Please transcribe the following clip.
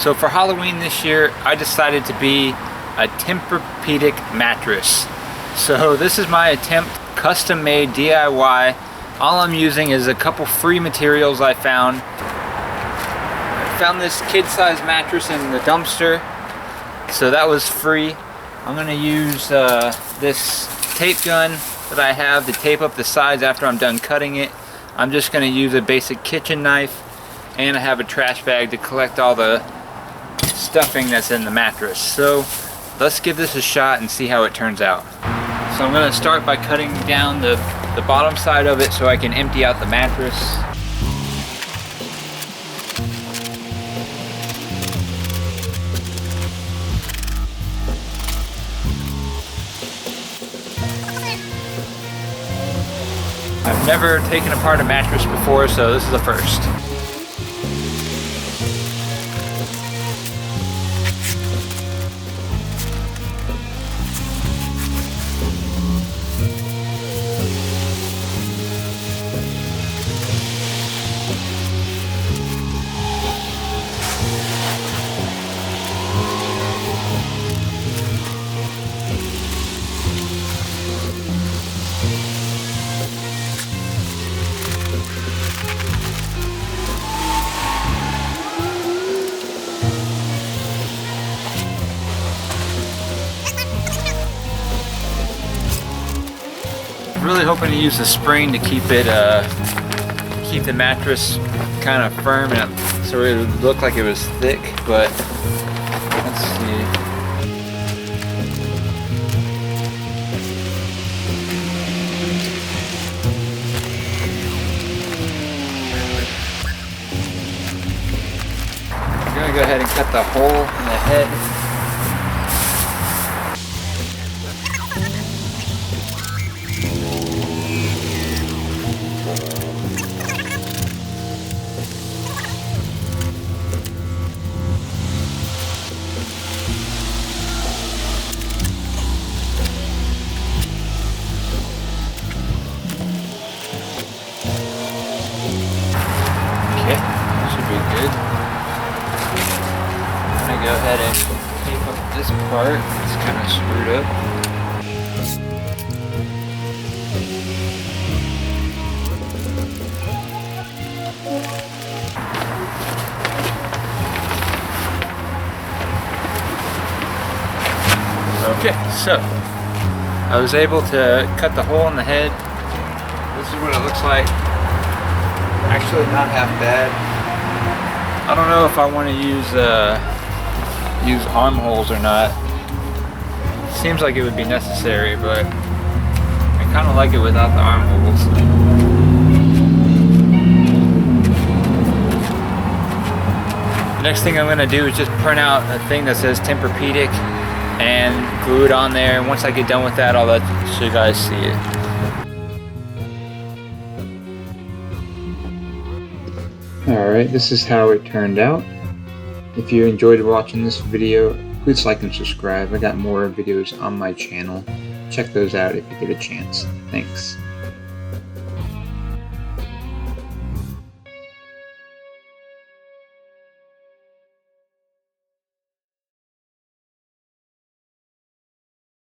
So for Halloween this year, I decided to be a Tempur-Pedic mattress. So this is my attempt, custom made DIY. All I'm using is a couple free materials I found. I found this kid-sized mattress in the dumpster, so that was free. I'm gonna use this tape gun that I have to tape up the sides after I'm done cutting it. I'm just gonna use a basic kitchen knife, and I have a trash bag to collect all the stuffing that's in the mattress. So let's give this a shot and see how it turns out. So I'm going to start by cutting down the bottom side of it so I can empty out the mattress. I've never taken apart a mattress before, so this is the first. Really hoping to use the spring to keep it, keep the mattress kind of firm, and so it would look like it was thick. But let's see. I'm gonna go ahead and cut the hole in the head. Go ahead and tape up this part. It's kind of screwed up. Okay, so I was able to cut the hole in the head. This is what it looks like. Actually, not half bad. I don't know if I want to use armholes or not. Seems like it would be necessary, but I kind of like it without the armholes. The next thing I'm going to do is just print out a thing that says Tempur-Pedic and glue it on there. And once I get done with that, I'll let you guys see it. Alright, this is how it turned out. If you enjoyed watching this video, please like and subscribe. I got more videos on my channel. Check those out if you get a chance. Thanks.